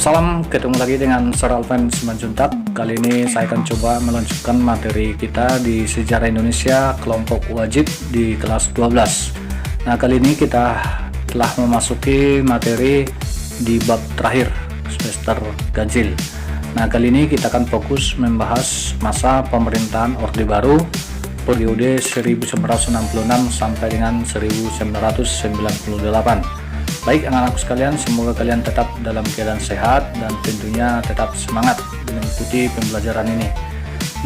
Salam, ketemu lagi dengan Sir Alvan Simanjuntak. Kali ini saya akan coba melanjutkan materi kita di Sejarah Indonesia kelompok wajib di kelas 12. Nah, kali ini kita telah memasuki materi di bab terakhir semester ganjil. Nah, kali ini kita akan fokus membahas masa pemerintahan Orde Baru periode 1966 sampai dengan 1998. Baik anak-anakku sekalian, semoga kalian tetap dalam keadaan sehat dan tentunya tetap semangat mengikuti pembelajaran ini.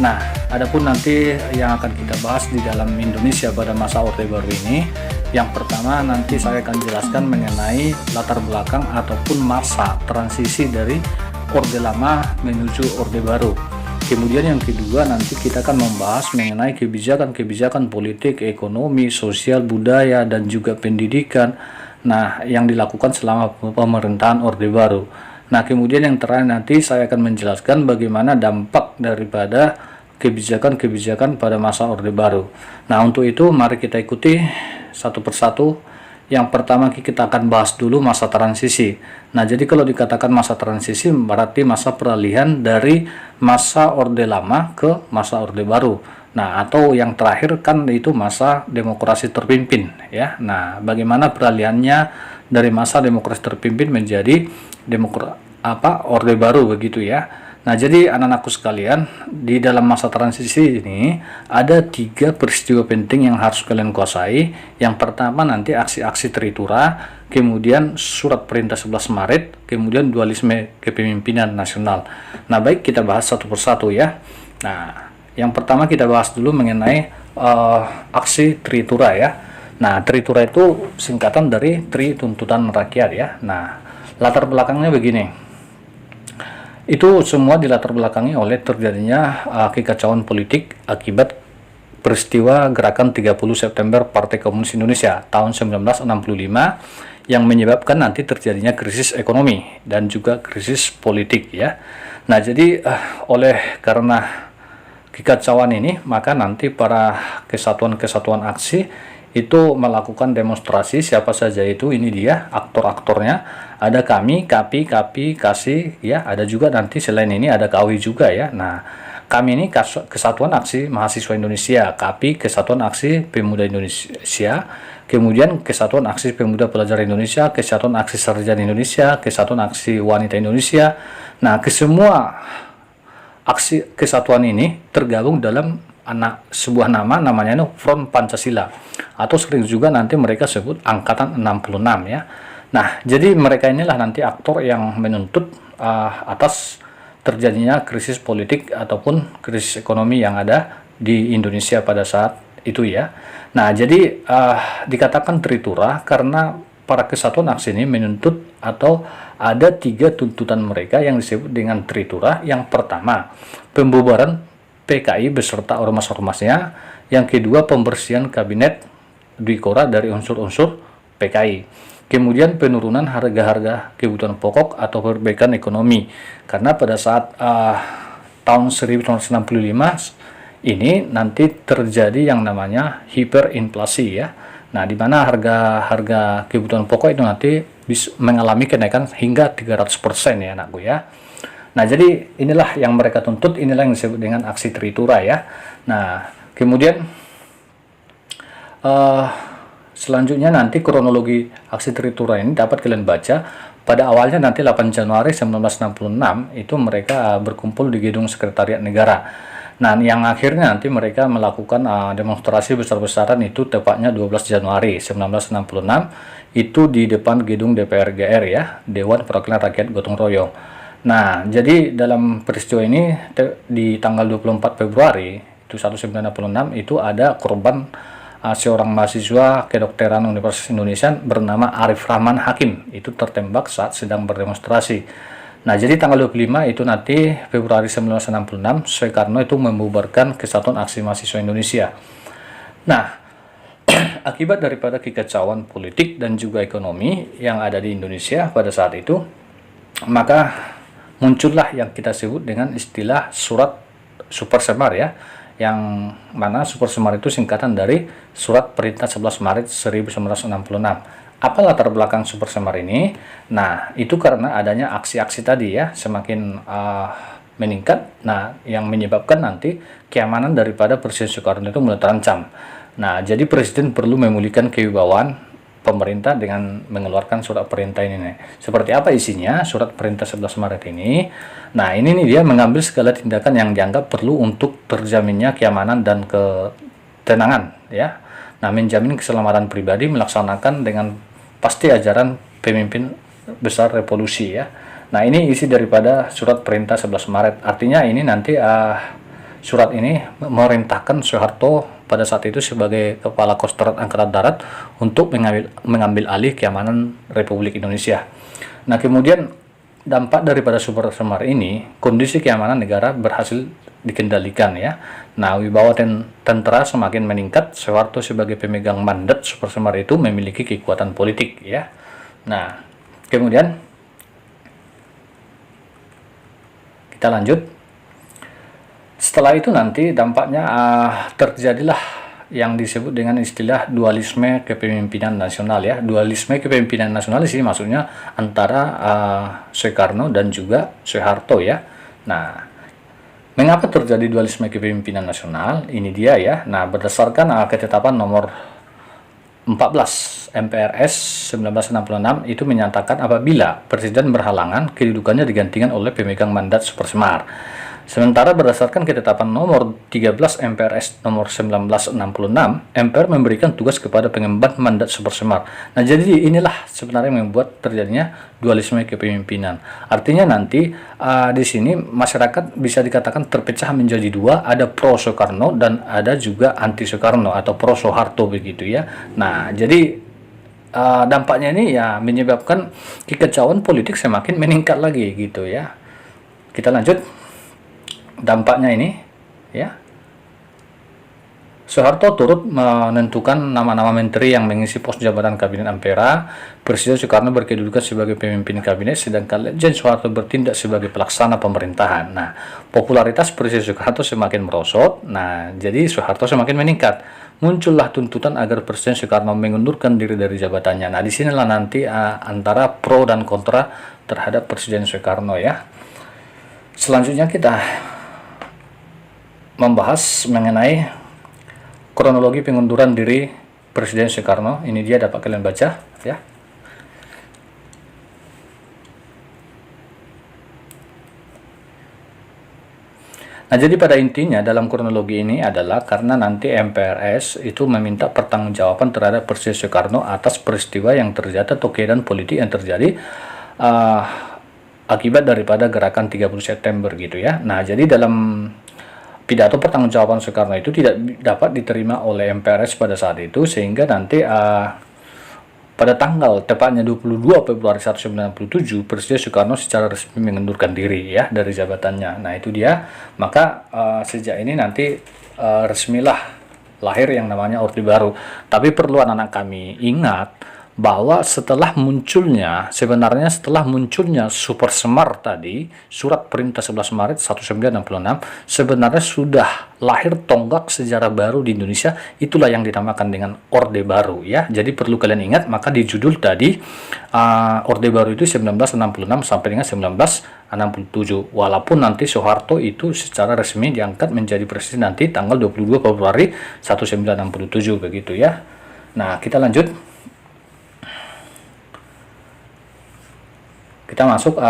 Nah, adapun nanti yang akan kita bahas di dalam Indonesia pada masa Orde Baru ini, yang pertama nanti saya akan jelaskan mengenai latar belakang ataupun masa transisi dari Orde Lama menuju Orde Baru. Kemudian yang kedua nanti kita akan membahas mengenai kebijakan-kebijakan politik, ekonomi, sosial, budaya, dan juga pendidikan. Nah, yang dilakukan selama pemerintahan Orde Baru. Nah, kemudian yang terakhir nanti saya akan menjelaskan bagaimana dampak daripada kebijakan-kebijakan pada masa Orde Baru. Nah, untuk itu mari kita ikuti satu persatu. Yang pertama kita akan bahas dulu masa transisi. Nah, jadi kalau dikatakan masa transisi berarti masa peralihan dari masa Orde Lama ke masa Orde Baru. Nah, atau yang terakhir kan itu masa demokrasi terpimpin ya. Nah, bagaimana peralihannya dari masa demokrasi terpimpin menjadi Orde Baru begitu ya. Nah, jadi anak-anakku sekalian, di dalam masa transisi ini ada 3 peristiwa penting yang harus kalian kuasai. Yang pertama nanti aksi-aksi Tritura, kemudian surat perintah 11 Maret, kemudian dualisme kepemimpinan nasional. Nah, baik kita bahas satu persatu ya. Nah, yang pertama kita bahas dulu mengenai aksi Tritura ya. Nah, Tritura itu singkatan dari Tri Tuntutan Rakyat ya. Nah, latar belakangnya begini. Itu semua dilatar belakangi oleh terjadinya kekacauan politik akibat peristiwa gerakan 30 September Partai Komunis Indonesia tahun 1965 yang menyebabkan nanti terjadinya krisis ekonomi dan juga krisis politik ya. Nah, jadi karena kekacauan ini, maka nanti para kesatuan-kesatuan aksi itu melakukan demonstrasi. Siapa saja itu? Ini dia aktor-aktornya. Ada kami, KAPI, KASI ya, ada juga nanti selain ini ada KAWI juga ya. Nah, kami ini Kesatuan Aksi Mahasiswa Indonesia, KAPI Kesatuan Aksi Pemuda Indonesia, kemudian Kesatuan Aksi Pemuda Pelajar Indonesia, Kesatuan Aksi Sarjana Indonesia, Kesatuan Aksi Wanita Indonesia. Nah, kesemua aksi kesatuan ini tergabung dalam sebuah namanya itu Front Pancasila, atau sering juga nanti mereka sebut Angkatan 66 ya. Nah, jadi mereka inilah nanti aktor yang menuntut atas terjadinya krisis politik ataupun krisis ekonomi yang ada di Indonesia pada saat itu ya. Nah, jadi dikatakan Tritura karena para kesatuan aksi ini menuntut atau ada 3 tuntutan mereka yang disebut dengan Tritura. Yang pertama, pembubaran PKI beserta ormas-ormasnya. Yang kedua, pembersihan kabinet Dwikora dari unsur-unsur PKI. Kemudian penurunan harga-harga kebutuhan pokok atau perbaikan ekonomi. Karena pada saat tahun 1965 ini nanti terjadi yang namanya hiperinflasi ya. Nah, di mana harga kebutuhan pokok itu nanti bisa mengalami kenaikan hingga 300% ya anakku ya. Nah, jadi inilah yang mereka tuntut, inilah yang disebut dengan aksi Tritura ya. Nah, kemudian selanjutnya nanti kronologi aksi Tritura ini dapat kalian baca. Pada awalnya nanti 8 Januari 1966 itu mereka berkumpul di Gedung Sekretariat Negara. Nah, yang akhirnya nanti mereka melakukan demonstrasi besar-besaran itu tepatnya 12 Januari 1966 itu di depan gedung DPR GR ya, Dewan Perwakilan Rakyat Gotong Royong. Nah, jadi dalam peristiwa ini di tanggal 24 Februari itu 1966 itu ada korban seorang mahasiswa kedokteran Universitas Indonesia bernama Arif Rahman Hakim itu tertembak saat sedang berdemonstrasi. Nah, jadi tanggal 25 itu nanti Februari 1966 Soekarno itu membubarkan Kesatuan Aksi Mahasiswa Indonesia. Nah, akibat daripada kekacauan politik dan juga ekonomi yang ada di Indonesia pada saat itu, maka muncullah yang kita sebut dengan istilah surat Super Semar ya, yang mana Super Semar itu singkatan dari Surat Perintah 11 Maret 1966. Apa latar belakang Super Semar ini? Nah, itu karena adanya aksi-aksi tadi ya, semakin meningkat, nah yang menyebabkan nanti keamanan daripada Presiden Soekarno itu mulai terancam. Nah, jadi Presiden perlu memulihkan kewibawaan pemerintah dengan mengeluarkan surat perintah ini nih. Seperti apa isinya surat perintah 11 Maret ini? Nah, ini nih dia mengambil segala tindakan yang dianggap perlu untuk terjaminnya keamanan dan ketenangan ya. Nah, menjamin keselamatan pribadi, melaksanakan dengan pasti ajaran pemimpin besar revolusi ya. Nah, ini isi daripada surat perintah 11 Maret. Artinya ini nanti surat ini memerintahkan Soeharto pada saat itu sebagai Kepala Kostrad Angkatan Darat untuk mengambil alih keamanan Republik Indonesia. Nah, kemudian dampak daripada Super Semar ini, kondisi keamanan negara berhasil dikendalikan ya. Nah, wibawa tentara semakin meningkat. Soeharto sebagai pemegang mandat Super Semar itu memiliki kekuatan politik ya. Nah, kemudian kita lanjut. Setelah itu nanti dampaknya terjadilah yang disebut dengan istilah dualisme kepemimpinan nasional ya. Dualisme kepemimpinan nasional di sini maksudnya antara Soekarno dan juga Soeharto ya. Nah, mengapa terjadi dualisme kepemimpinan nasional? Ini dia ya. Nah, berdasarkan ketetapan nomor 14 MPRS 1966 itu menyatakan apabila presiden berhalangan, kedudukannya digantikan oleh pemegang mandat Super Semar. Sementara berdasarkan ketetapan nomor 13 MPRS nomor 1966, MPR memberikan tugas kepada pengemban mandat Super Semar. Nah, jadi inilah sebenarnya yang membuat terjadinya dualisme kepemimpinan. Artinya nanti di sini masyarakat bisa dikatakan terpecah menjadi dua, ada pro Soekarno dan ada juga anti Soekarno atau pro Soeharto begitu ya. Nah, jadi dampaknya ini ya menyebabkan kekacauan politik semakin meningkat lagi gitu ya. Kita lanjut. Dampaknya ini ya, Soeharto turut menentukan nama-nama menteri yang mengisi pos jabatan kabinet Ampera. Presiden Soekarno berkedudukan sebagai pemimpin kabinet, sedangkan Letjen Soeharto bertindak sebagai pelaksana pemerintahan. Nah, popularitas Presiden Soeharto semakin merosot. Nah, jadi Soeharto semakin meningkat. Muncullah tuntutan agar Presiden Soekarno mengundurkan diri dari jabatannya. Nah, disinilah nanti antara pro dan kontra terhadap Presiden Soekarno ya. Selanjutnya kita membahas mengenai kronologi pengunduran diri Presiden Soekarno. Ini dia, dapat kalian baca ya. Nah, jadi pada intinya dalam kronologi ini adalah karena nanti MPRS itu meminta pertanggungjawaban terhadap Presiden Soekarno atas peristiwa yang terjadi atau keadaan politik yang terjadi akibat daripada gerakan 30 September gitu ya. Nah, jadi dalam pidato pertanggungjawaban Soekarno itu tidak dapat diterima oleh MPRS pada saat itu, sehingga nanti pada tanggal tepatnya 22 Februari 1997 Presiden Soekarno secara resmi mengundurkan diri ya dari jabatannya. Nah, itu dia. Maka sejak ini nanti resmilah lahir yang namanya Orde Baru. Tapi perlu anak-anak kami ingat bahwa setelah munculnya Super Semar tadi, surat perintah 11 Maret 1966, sebenarnya sudah lahir tonggak sejarah baru di Indonesia. Itulah yang dinamakan dengan Orde Baru ya. Jadi perlu kalian ingat, maka di judul tadi Orde Baru itu 1966 sampai dengan 1967. Walaupun nanti Soeharto itu secara resmi diangkat menjadi presiden nanti tanggal 22 Februari 1967 begitu ya. Nah, kita lanjut. Kita masuk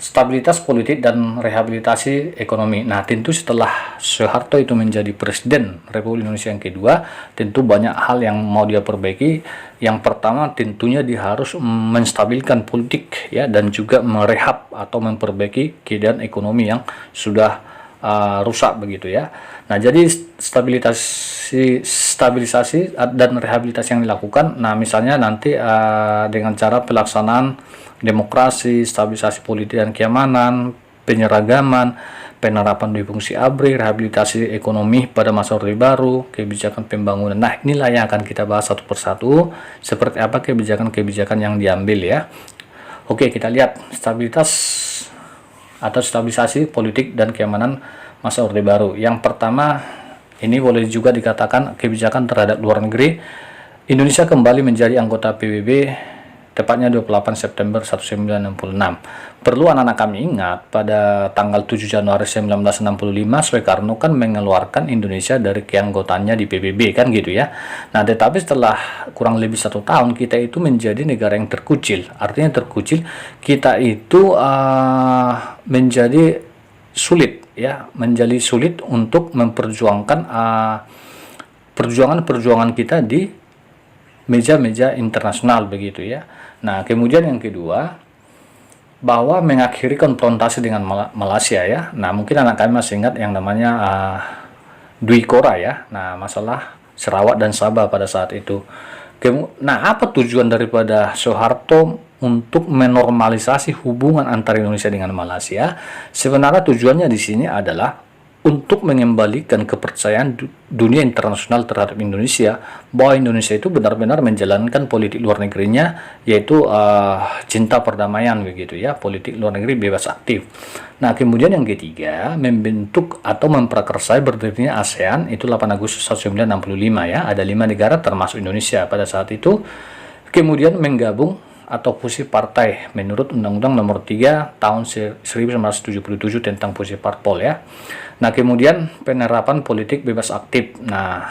stabilitas politik dan rehabilitasi ekonomi. Nah, tentu setelah Soeharto itu menjadi Presiden Republik Indonesia yang kedua, tentu banyak hal yang mau dia perbaiki. Yang pertama, tentunya dia harus menstabilkan politik ya, dan juga merehab atau memperbaiki keadaan ekonomi yang sudah rusak begitu ya. Nah, jadi stabilisasi dan rehabilitasi yang dilakukan. Nah, misalnya nanti dengan cara pelaksanaan demokrasi, stabilisasi politik dan keamanan, penyeragaman, penerapan dui fungsi ABRI, rehabilitasi ekonomi pada masa Orde Baru, kebijakan pembangunan. Nah, inilah yang akan kita bahas satu persatu, seperti apa kebijakan-kebijakan yang diambil ya. Oke, kita lihat stabilitas atau stabilisasi politik dan keamanan masa Orde Baru. Yang pertama, ini boleh juga dikatakan kebijakan terhadap luar negeri. Indonesia kembali menjadi anggota PBB tepatnya 28 September 1966. Perlu anak-anak kami ingat, pada tanggal 7 Januari 1965 Soekarno kan mengeluarkan Indonesia dari keanggotaannya di PBB kan gitu ya. Nah, tetapi setelah kurang lebih 1 tahun kita itu menjadi negara yang terkucil. Artinya terkucil, kita itu menjadi sulit ya, menjadi sulit untuk memperjuangkan perjuangan-perjuangan kita di meja-meja internasional begitu ya. Nah, kemudian yang kedua, bahwa mengakhiri konfrontasi dengan Malaysia ya. Nah, mungkin anak kami masih ingat yang namanya Dwi Kora ya. Nah, masalah Sarawak dan Sabah pada saat itu. Nah, apa tujuan daripada Soeharto untuk menormalisasi hubungan antara Indonesia dengan Malaysia? Sebenarnya tujuannya di sini adalah untuk mengembalikan kepercayaan dunia internasional terhadap Indonesia, bahwa Indonesia itu benar-benar menjalankan politik luar negerinya, yaitu cinta perdamaian begitu ya, politik luar negeri bebas aktif. Nah, kemudian yang ketiga, membentuk atau memprakarsai berdirinya ASEAN, itu 8 Agustus 1965 ya, ada 5 negara termasuk Indonesia pada saat itu. Kemudian menggabung atau fusi partai menurut Undang-Undang Nomor 3 tahun 1977 tentang fusi parpol ya. Nah, kemudian penerapan politik bebas aktif. Nah,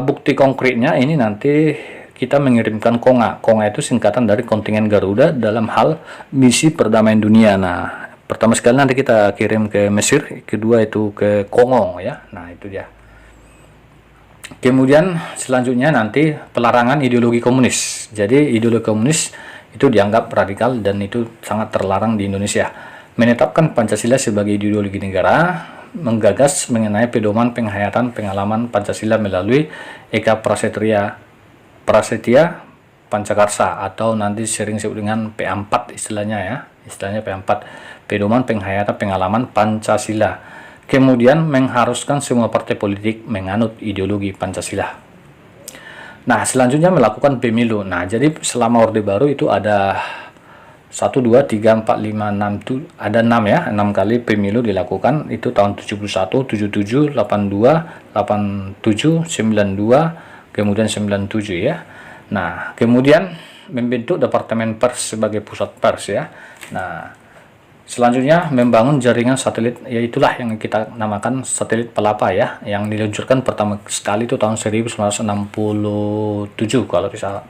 bukti konkretnya ini nanti kita mengirimkan KONGA. KONGA itu singkatan dari kontingen Garuda dalam hal misi perdamaian dunia. Nah, pertama sekali nanti kita kirim ke Mesir, kedua itu ke Kongo ya. Nah, itu dia. Kemudian selanjutnya nanti pelarangan ideologi komunis. Jadi ideologi komunis itu dianggap radikal dan itu sangat terlarang di Indonesia. Menetapkan Pancasila sebagai ideologi negara, menggagas mengenai pedoman penghayatan pengalaman Pancasila melalui Eka Prasetya Pancakarsa, atau nanti sering disebut dengan P4 istilahnya ya. Istilahnya P4, pedoman penghayatan pengalaman Pancasila. Kemudian mengharuskan semua partai politik menganut ideologi Pancasila. Nah, selanjutnya melakukan pemilu. Nah, jadi selama Orde Baru itu ada 1, 2, 3, 4, 5, 6, ada 6 ya, 6 kali pemilu dilakukan. Itu tahun 71, 77, 82, 87, 92, kemudian 97 ya. Nah, kemudian membentuk Departemen Pers sebagai pusat pers ya. Nah, selanjutnya membangun jaringan satelit, yaitulah yang kita namakan satelit Palapa ya, yang diluncurkan pertama sekali itu tahun 1967 kalau bisa.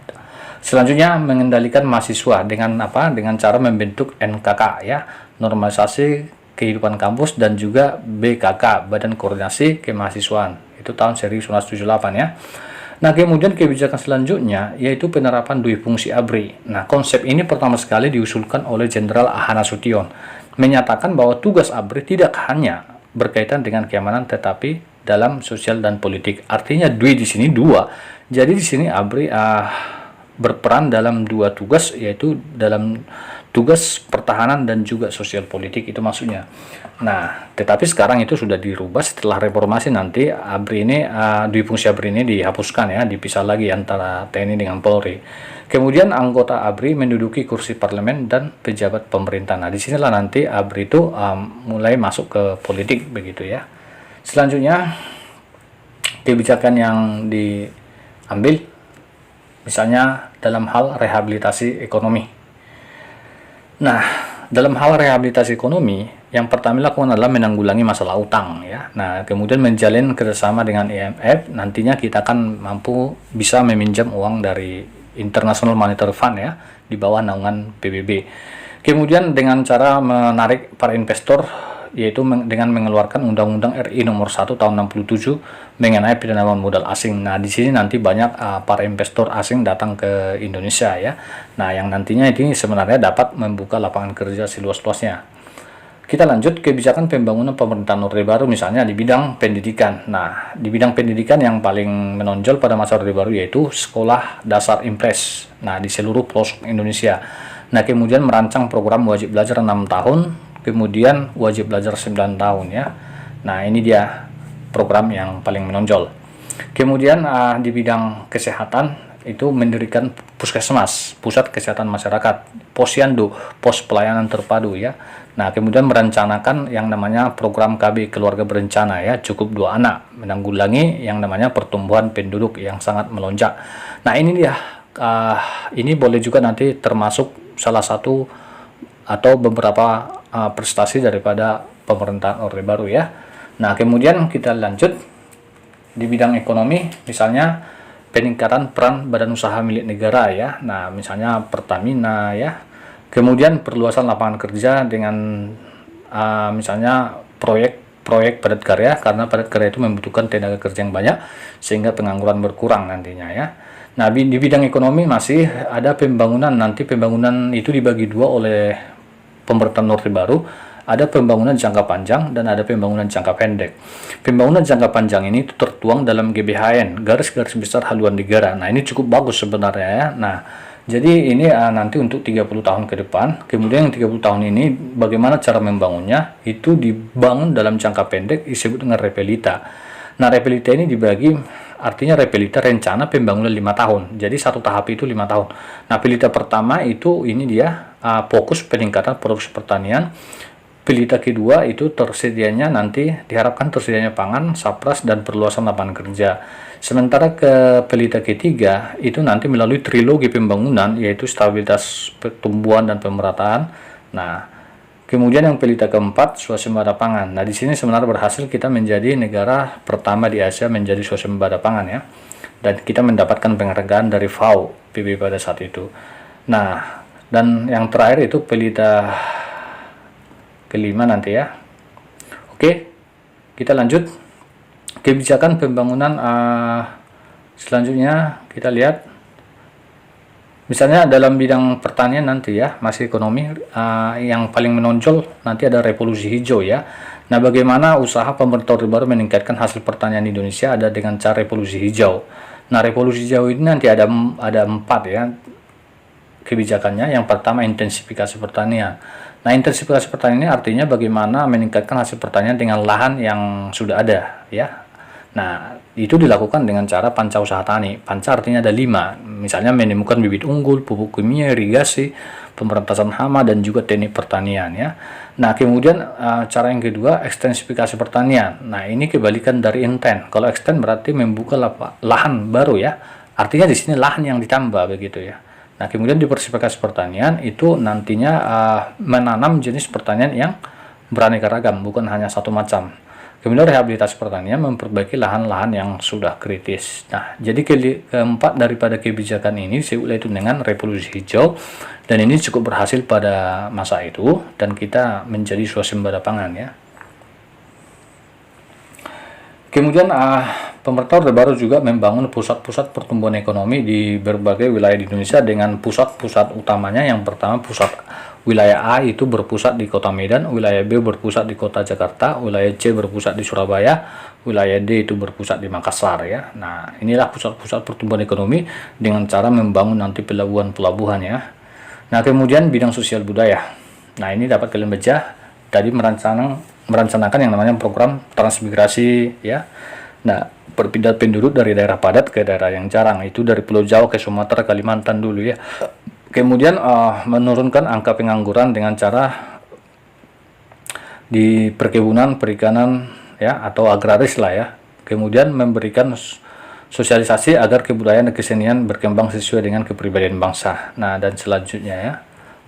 Selanjutnya mengendalikan mahasiswa dengan apa? Dengan cara membentuk NKK ya, normalisasi kehidupan kampus, dan juga BKK, Badan Koordinasi Kemahasiswaan. Itu tahun 1978 ya. Nah, kemudian kebijakan selanjutnya yaitu penerapan dui fungsi ABRI. Nah, konsep ini pertama sekali diusulkan oleh Jenderal A.H. Nasution, menyatakan bahwa tugas ABRI tidak hanya berkaitan dengan keamanan tetapi dalam sosial dan politik. Artinya dui di sini dua. Jadi di sini ABRI berperan dalam 2 tugas, yaitu dalam tugas pertahanan dan juga sosial politik, itu maksudnya. Nah, tetapi sekarang itu sudah dirubah setelah reformasi, nanti ABRI ini, dui fungsi ABRI ini dihapuskan ya, dipisah lagi antara TNI dengan Polri. Kemudian anggota ABRI menduduki kursi parlemen dan pejabat pemerintah. Nah, disinilah nanti ABRI itu mulai masuk ke politik begitu ya. Selanjutnya kebijakan yang diambil misalnya dalam hal rehabilitasi ekonomi. Nah, dalam hal rehabilitasi ekonomi, yang pertama dilakukan adalah menanggulangi masalah utang ya. Nah, kemudian menjalin kerjasama dengan IMF. Nantinya kita akan mampu bisa meminjam uang dari International Monetary Fund ya, di bawah naungan PBB. Kemudian dengan cara menarik para investor, yaitu dengan mengeluarkan Undang-Undang RI Nomor 1 Tahun 67 mengenai penanaman modal asing. Nah, di sini nanti banyak para investor asing datang ke Indonesia ya. Nah, yang nantinya ini sebenarnya dapat membuka lapangan kerja seluas-luasnya. Kita lanjut kebijakan pembangunan pemerintahan Orde Baru, misalnya di bidang pendidikan. Nah, di bidang pendidikan yang paling menonjol pada masa Orde Baru yaitu Sekolah Dasar Impres. Nah, di seluruh pelosok Indonesia. Nah, kemudian merancang program wajib belajar 6 tahun, kemudian wajib belajar 9 tahun ya. Nah, ini dia program yang paling menonjol. Kemudian di bidang kesehatan itu mendirikan puskesmas, pusat kesehatan masyarakat, posyandu, pos pelayanan terpadu ya. Nah, kemudian merencanakan yang namanya program KB keluarga berencana ya, cukup 2 anak, menanggulangi yang namanya pertumbuhan penduduk yang sangat melonjak. Nah, ini dia, ini boleh juga nanti termasuk salah satu atau beberapa prestasi daripada pemerintahan Orde Baru ya. Nah, kemudian kita lanjut di bidang ekonomi, misalnya peningkatan peran badan usaha milik negara ya. Nah, misalnya Pertamina ya. Kemudian perluasan lapangan kerja dengan misalnya proyek padat karya, karena padat karya itu membutuhkan tenaga kerja yang banyak sehingga pengangguran berkurang nantinya ya. Nah, di bidang ekonomi masih ada pembangunan, nanti pembangunan itu dibagi 2 oleh pemerintahan Orde Baru. Ada pembangunan jangka panjang dan ada pembangunan jangka pendek. Pembangunan jangka panjang ini tertuang dalam GBHN, garis-garis besar haluan negara. Nah, ini cukup bagus sebenarnya ya. Nah, jadi ini nanti untuk 30 tahun ke depan. Kemudian yang 30 tahun ini bagaimana cara membangunnya, itu dibangun dalam jangka pendek disebut dengan repelita. Nah, repelita ini dibagi, artinya repelita rencana pembangunan 5 tahun. Jadi satu tahap itu 5 tahun. Nah, pelita pertama itu ini dia fokus peningkatan produksi pertanian. Pelita kedua itu tersedianya, nanti diharapkan tersedianya pangan, sapras, dan perluasan lapangan kerja. Sementara ke pelita ketiga itu nanti melalui trilogi pembangunan, yaitu stabilitas pertumbuhan dan pemerataan. Nah, kemudian yang pelita keempat swasembada pangan. Nah, di sini sebenarnya berhasil kita menjadi negara pertama di Asia menjadi swasembada pangan ya. Dan kita mendapatkan penghargaan dari FAO PBB pada saat itu. Nah, dan yang terakhir itu pelita kelima nanti ya. Oke, kita lanjut kebijakan pembangunan. Selanjutnya kita lihat misalnya dalam bidang pertanian nanti ya, masih ekonomi, yang paling menonjol nanti ada revolusi hijau ya. Nah, bagaimana usaha pemerintah Orde Baru meningkatkan hasil pertanian di Indonesia ada dengan cara revolusi hijau. Nah, revolusi hijau ini nanti ada 4 ya kebijakannya. Yang pertama intensifikasi pertanian. Nah, intensifikasi pertanian ini artinya bagaimana meningkatkan hasil pertanian dengan lahan yang sudah ada ya. Nah, itu dilakukan dengan cara panca usaha tani. Panca artinya ada 5, misalnya menemukan bibit unggul, pupuk kimia, irigasi, pemberantasan hama, dan juga teknik pertanian ya. Nah, kemudian cara yang kedua ekstensifikasi pertanian. Nah, ini kebalikan dari intent. Kalau extend berarti membuka lahan baru ya. Artinya di sini lahan yang ditambah begitu ya. Nah, kemudian diversifikasi pertanian itu nantinya menanam jenis pertanian yang beraneka ragam, bukan hanya satu macam. Kemudian rehabilitasi pertanian, memperbaiki lahan-lahan yang sudah kritis. Nah, jadi keempat daripada kebijakan ini disebut itu dengan revolusi hijau, dan ini cukup berhasil pada masa itu, dan kita menjadi swasembada pangan ya. Kemudian pemerintah Orde Baru juga membangun pusat-pusat pertumbuhan ekonomi di berbagai wilayah di Indonesia dengan pusat-pusat utamanya. Yang pertama, pusat wilayah A itu berpusat di Kota Medan, wilayah B berpusat di Kota Jakarta, wilayah C berpusat di Surabaya, wilayah D itu berpusat di Makassar ya. Nah, inilah pusat-pusat pertumbuhan ekonomi dengan cara membangun nanti pelabuhan-pelabuhan ya. Nah, kemudian bidang sosial budaya. Nah, ini dapat kalian baca tadi merencanakan yang namanya program transmigrasi ya. Nah, berpindah penduduk dari daerah padat ke daerah yang jarang, itu dari Pulau Jawa ke Sumatera, Kalimantan dulu ya. Kemudian menurunkan angka pengangguran dengan cara di perkebunan, perikanan ya, atau agraris lah ya. Kemudian memberikan sosialisasi agar kebudayaan dan kesenian berkembang sesuai dengan kepribadian bangsa. Nah, dan selanjutnya ya.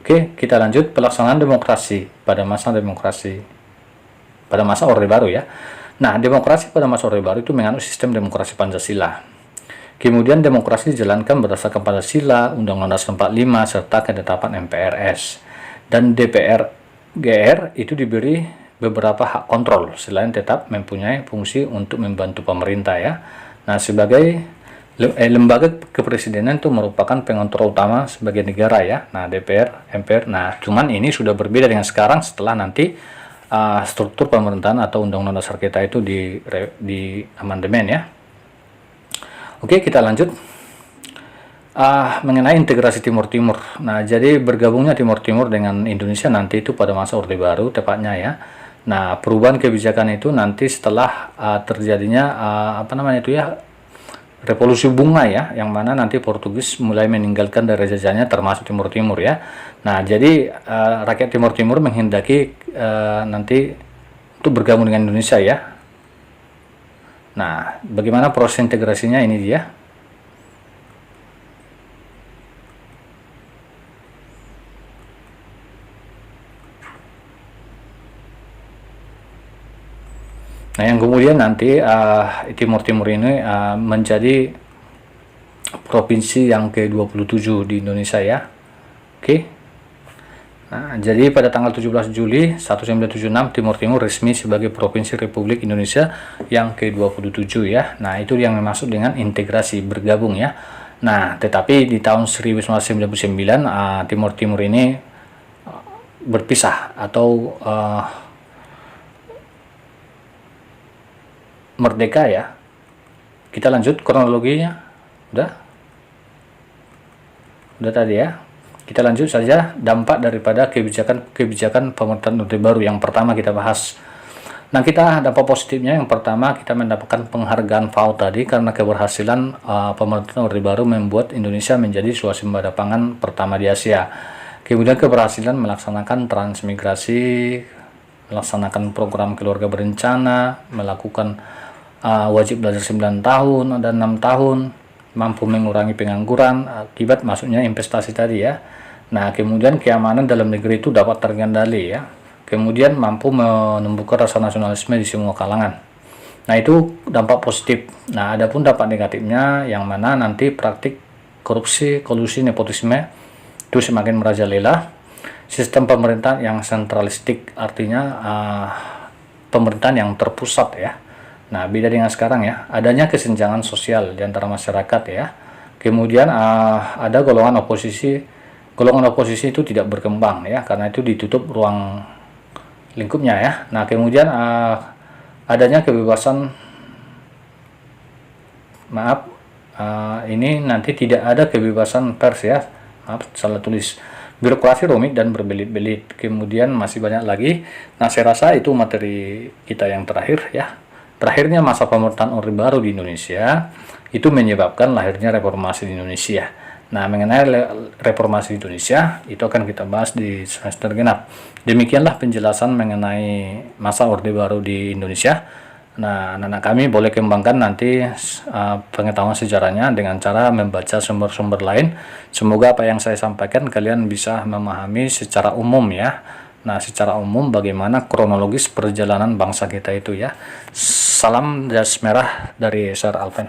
Oke, kita lanjut pelaksanaan demokrasi pada masa Orde Baru ya. Nah, demokrasi pada masa Orde Baru itu menganut sistem demokrasi Pancasila. Kemudian demokrasi dijalankan berdasarkan Pancasila, Undang-Undang Dasar 45, serta ketetapan MPRS. Dan DPR GR itu diberi beberapa hak kontrol selain tetap mempunyai fungsi untuk membantu pemerintah ya. Nah, sebagai lembaga kepresidenan itu merupakan pengontrol utama sebagai negara ya. Nah, DPR, MPR. Nah, cuman ini sudah berbeda dengan sekarang setelah nanti struktur pemerintahan atau undang-undang dasar kita itu di amandemen ya. Oke, kita lanjut. Mengenai integrasi Timur Timur. Nah, jadi bergabungnya Timur Timur dengan Indonesia nanti itu pada masa Orde Baru tepatnya ya. Nah, perubahan kebijakan itu nanti setelah terjadinya revolusi bunga ya, yang mana nanti Portugis mulai meninggalkan dari jajahannya termasuk Timur Timur ya. Nah, jadi rakyat Timur Timur menghendaki nanti untuk bergabung dengan Indonesia ya. Nah, bagaimana proses integrasinya ini dia. Nah, yang kemudian nanti Timur Timur ini menjadi provinsi yang ke-27 di Indonesia ya. Oke. Nah, jadi pada tanggal 17 Juli 1976 Timur Timur resmi sebagai Provinsi Republik Indonesia yang ke-27 ya. Nah, itu yang dimaksud dengan integrasi bergabung ya. Nah, tetapi di tahun 1999 Timur Timur ini berpisah atau merdeka ya. Kita lanjut kronologinya. Udah tadi ya. Kita lanjut saja dampak daripada kebijakan pemerintahan Orde Baru yang pertama kita bahas. Nah, kita dampak positifnya yang pertama kita mendapatkan penghargaan FAO tadi karena keberhasilan pemerintahan Orde Baru membuat Indonesia menjadi swasembada pangan pertama di Asia. Kemudian keberhasilan melaksanakan transmigrasi, melaksanakan program keluarga berencana, melakukan wajib belajar 9 tahun dan 6 tahun, mampu mengurangi pengangguran akibat masuknya investasi tadi ya. Nah, kemudian keamanan dalam negeri itu dapat terkendali ya. Kemudian mampu menumbuhkan rasa nasionalisme di semua kalangan. Nah, itu dampak positif. Nah, adapun dampak negatifnya yang mana nanti praktik korupsi, kolusi, nepotisme itu semakin merajalela. Sistem pemerintahan yang sentralistik artinya pemerintahan yang terpusat ya. Nah, beda dengan sekarang ya, adanya kesenjangan sosial di antara masyarakat ya. Kemudian ada golongan oposisi itu tidak berkembang ya, karena itu ditutup ruang lingkupnya ya. Nah, kemudian adanya kebebasan, ini nanti tidak ada kebebasan pers ya, maaf salah tulis. Birokrasi rumit dan berbelit-belit, kemudian masih banyak lagi. Nah, saya rasa itu materi kita yang terakhir ya. Terakhirnya masa pemerintahan Orde Baru di Indonesia itu menyebabkan lahirnya reformasi di Indonesia. Nah, mengenai reformasi di Indonesia itu akan kita bahas di semester genap. Demikianlah penjelasan mengenai masa Orde Baru di Indonesia. Nah, anak-anak kami boleh kembangkan nanti pengetahuan sejarahnya dengan cara membaca sumber-sumber lain. Semoga apa yang saya sampaikan kalian bisa memahami secara umum ya. Nah, secara umum bagaimana kronologis perjalanan bangsa kita itu ya. Salam jas merah dari Sir Alven.